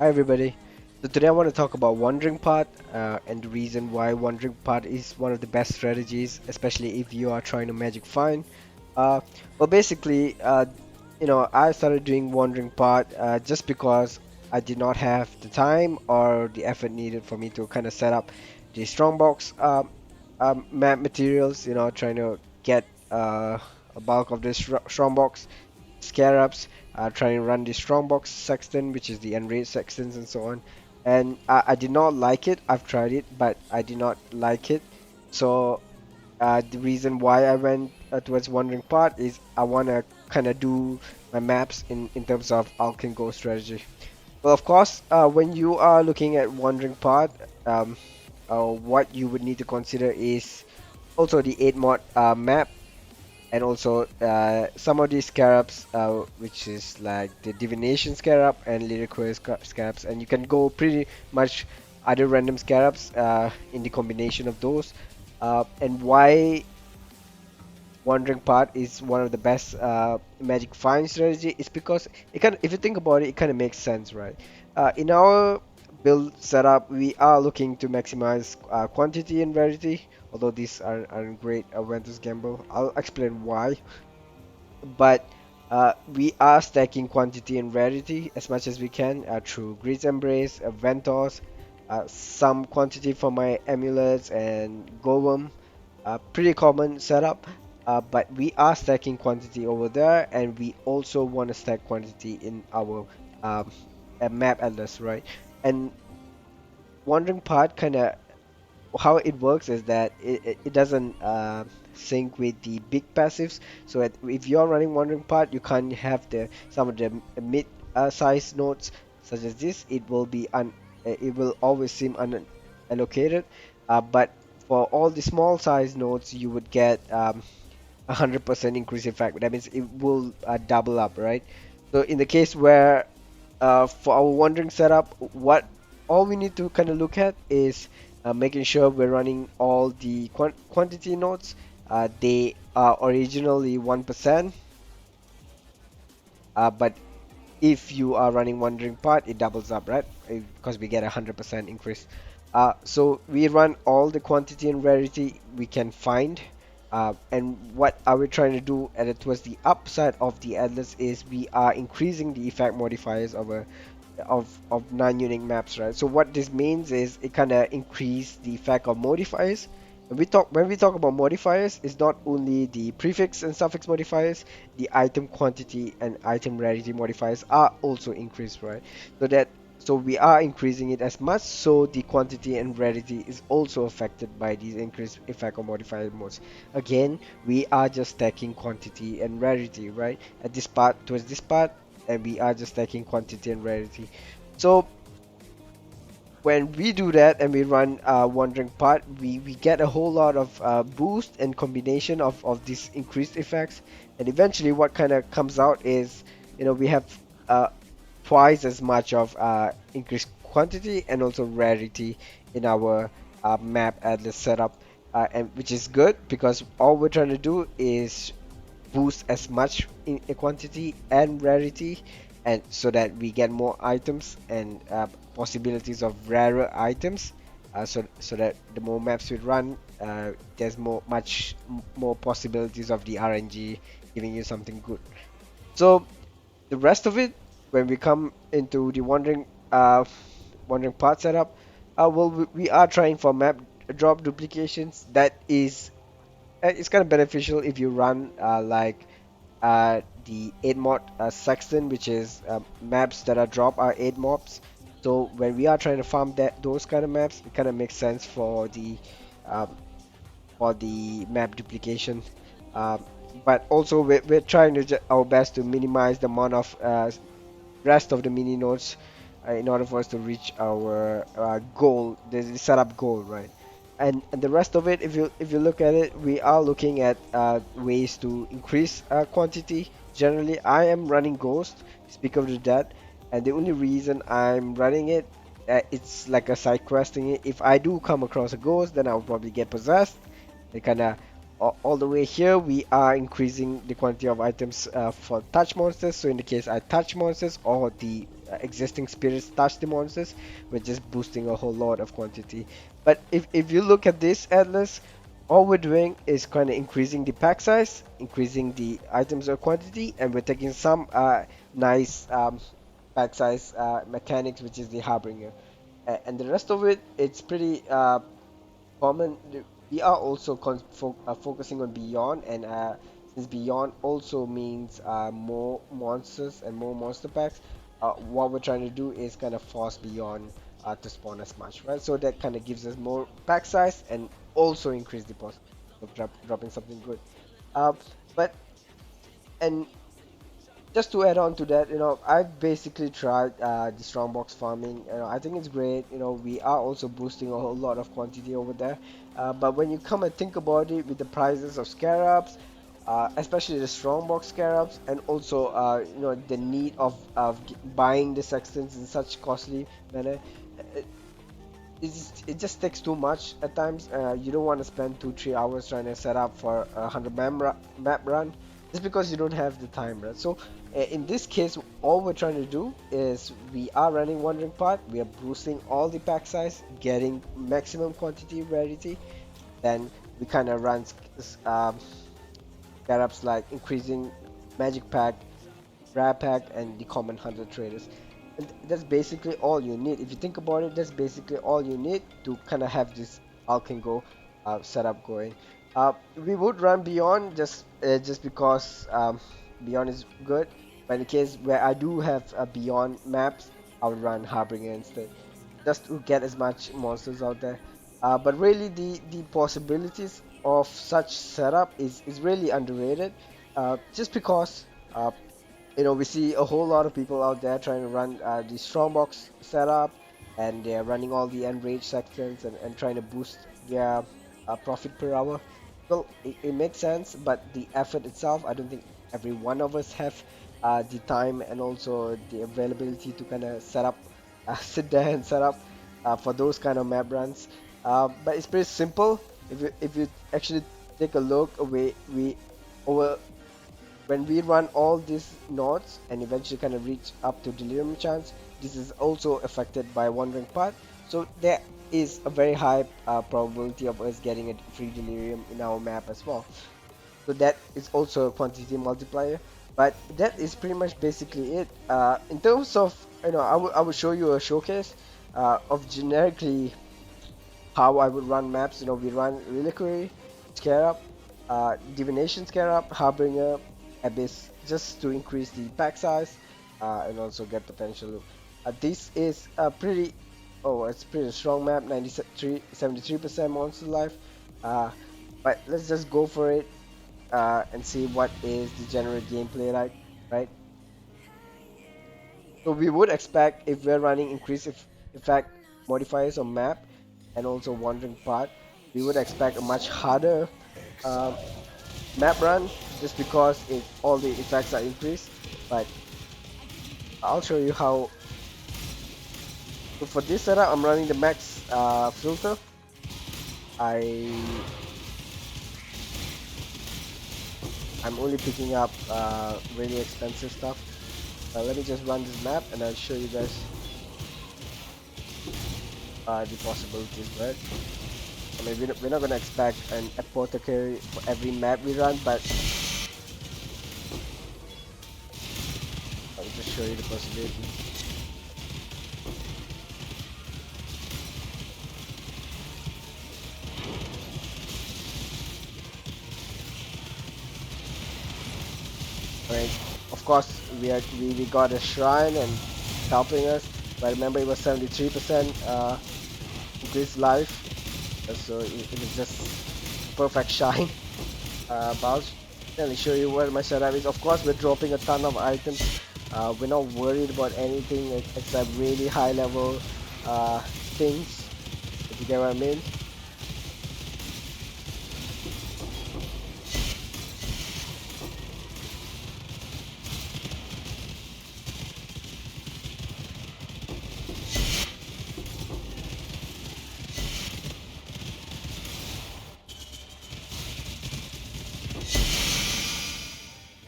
Hi everybody. So today I want to talk about Wandering Path and the reason why Wandering Path is one of the best strategies, especially if you are trying to magic find. Uh, well, basically, I started doing Wandering Path just because I did not have the time or the effort needed for me to kind of set up the strongbox map materials. Trying to get a bulk of this strongbox scarabs, trying to run the strongbox sexton, which is the enraged sextons and so on. And I did not like it. I've tried it, but I did not like it. So the reason why I went towards Wandering Path is I want to kind of do my maps in terms of Alk and Go strategy. Well, of course, when you are looking at Wandering Path, what you would need to consider is also the 8 mod map, and also some of these scarabs, which is like the divination scarab and lyrical scarabs, and you can go pretty much other random scarabs in the combination of those. And why Wandering Path is one of the best magic find strategy is because if you think about it, it kind of makes sense, right? In our build setup, we are looking to maximize quantity and rarity, although these aren't great Aventus gamble. I'll explain why. But we are stacking quantity and rarity as much as we can through Greed's Embrace, Ventos, some quantity for my amulets and Golem. Pretty common setup, but we are stacking quantity over there, and we also want to stack quantity in our um, map atlas, right? And Wandering Part kind of how it works is that it doesn't sync with the big passives. So if you're running Wandering Path, you can't have the some of the mid size nodes such as this. It will always seem unallocated. But for all the small size nodes, you would get 100% increase effect. That means it will double up, right? So in the case where for our wandering setup, what all we need to kind of look at is making sure we're running all the quantity nodes. They are originally 1%, but if you are running wandering part, it doubles up, right? Because we get 100% increase. So we run all the quantity and rarity we can find. And what are we trying to do towards the upside of the atlas is we are increasing the effect modifiers of non-unique maps, right? So what this means is it kind of increase the effect of modifiers. When we talk about modifiers, it's not only the prefix and suffix modifiers, the item quantity and item rarity modifiers are also increased, right? So we are increasing it as much, so the quantity and rarity is also affected by these increased effect of modifier modes. Again, we are just stacking quantity and rarity, right? At this part towards this part, and we are just stacking quantity and rarity. So when we do that and we run wandering part, we get a whole lot of boost and combination of these increased effects, and eventually what kind of comes out is, we have uh, twice as much of increased quantity and also rarity in our map atlas setup, and which is good because all we're trying to do is boost as much in quantity and rarity, and so that we get more items and possibilities of rarer items, so that the more maps we run, there's more possibilities of the RNG giving you something good. So the rest of it, when we come into the wandering path setup, well, we are trying for map drop duplications. That is it's kind of beneficial if you run the 8 mod sexton, which is maps that are drop are 8 mobs. So when we are trying to farm those kind of maps, it kind of makes sense um, for the map duplication. Um, but also we're trying to our best to minimize the amount of rest of the mini nodes in order for us to reach our goal, the setup goal, right? And the rest of it, if you look at it, we are looking at ways to increase quantity. Generally, I am running Ghost, speak of the dead, and the only reason I'm running it, it's like a side questing. If I do come across a Ghost, then I'll probably get possessed. It kind of all the way here, we are increasing the quantity of items for touch monsters. So in the case I touch monsters or the existing spirits touch the monsters, we're just boosting a whole lot of quantity. But if you look at this atlas, all we're doing is kind of increasing the pack size, increasing the items or quantity, and we're taking some nice pack size mechanics, which is the harbinger. And the rest of it, it's pretty common. We are also focusing on beyond, and since beyond also means more monsters and more monster packs, what we're trying to do is kind of force beyond to spawn as much, right? So that kind of gives us more pack size and also increase the possibility of dropping something good. Uh, but and just to add on to that, I've basically tried the strongbox farming. I think it's great. We are also boosting a whole lot of quantity over there. But when you come and think about it, with the prices of scarabs, especially the strongbox scarabs, and also the need of buying the sextants in such costly manner, it just takes too much at times. You don't want to spend 2-3 hours trying to set up for a 100 map run just because you don't have the time, right? So in this case, all we're trying to do is we are running Wandering Path, we are boosting all the pack size, getting maximum quantity rarity, then we kind of run setups like increasing magic pack, rare pack, and the common hunter traders. And that's basically all you need. If you think about it, that's basically all you need to kind of have this Alkengo setup going. We would run Beyond just because Beyond is good. But in case where I do have Beyond maps, I would run Harbinger instead, just to get as much monsters out there. But really, the possibilities of such setup is really underrated. Just because we see a whole lot of people out there trying to run the strongbox setup, and they're running all the enrage sections and trying to boost their profit per hour. Well, it makes sense, but the effort itself, I don't think every one of us have the time and also the availability to kind of set up, sit there and set up for those kind of map runs. But it's pretty simple. If you actually take a look, we over when we run all these nodes and eventually kind of reach up to delirium chance, this is also affected by wandering path. So there is a very high probability of us getting a free delirium in our map as well. So that is also a quantity multiplier. But that is pretty much basically it. In terms of, I will show you a showcase of generically how I would run maps. We run Reliquary, Scarab, Divination Scarab, Harbinger, Abyss, just to increase the pack size and also get potential loot. This is a it's pretty strong map, 73% monster life. Uh, but let's just go for it and see what is the general gameplay like, right? So we would expect, if we're running increase effect modifiers on map and also wandering path, we would expect a much harder um, map run just because all the effects are increased. But I'll show you how. So for this setup, I'm running the max filter. I I'm only picking up really expensive stuff. Let me just run this map and I'll show you guys the possibilities, right? I mean, we're not gonna expect an apothecary for every map we run, but I'll just show you the possibility. Right. Of course, we got a shrine and helping us, but remember it was 73% increased life, so it was just perfect shine. But let me show you where my setup is. Of course, we're dropping a ton of items. We're not worried about anything except really high level things, if you get what I mean.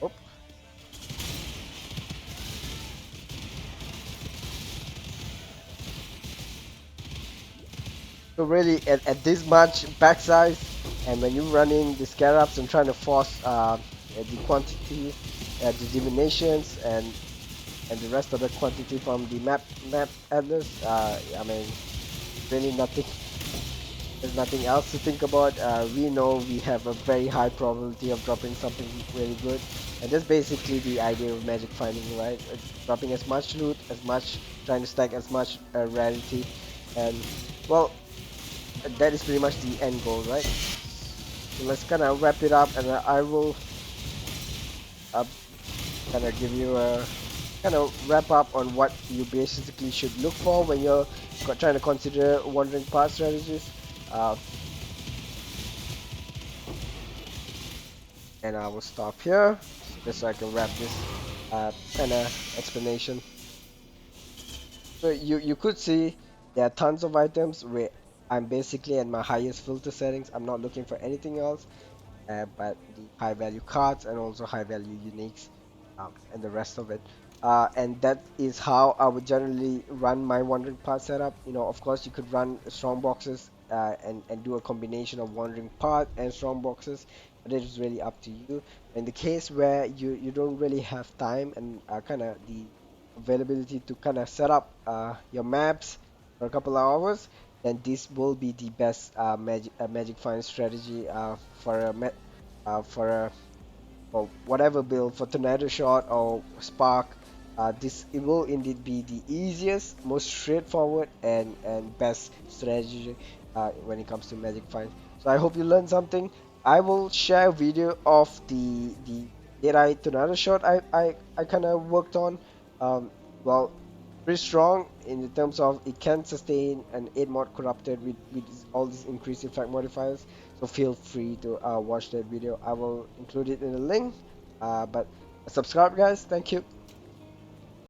Oh, So really, at this much pack size, and when you're running the scarabs and trying to force the quantity, the divinations, and the rest of the quantity from the map atlas, I mean, really nothing. There's nothing else to think about. We know we have a very high probability of dropping something really good, and that's basically the idea of magic finding, right? Dropping as much loot, as much, trying to stack as much rarity, and well, that is pretty much the end goal, right? So let's kind of wrap it up, and I will uh, kind of give you a kind of wrap up on what you basically should look for when you're trying to consider wandering path strategies. Uh, and I will stop here just so I can wrap this kind of explanation. So you could see there are tons of items where I'm basically at my highest filter settings. I'm not looking for anything else. But the high value cards and also high value uniques and the rest of it. And that is how I would generally run my wandering path setup. You know, of course, you could run strong boxes and do a combination of wandering path and strong boxes, but it is really up to you. In the case where you don't really have time and kind of the availability to kind of set up your maps for a couple of hours, then this will be the best magic find strategy for for a for whatever build for tornado shot or spark. This it will indeed be the easiest, most straightforward and best strategy when it comes to magic find. So I hope you learned something. I will share a video of the AI tornado shot I kind of worked on. Um, well, pretty strong in the terms of it can sustain an 8 mod corrupted with all these increased effect modifiers. So feel free to watch that video. I will include it in the link. But subscribe, guys. Thank you.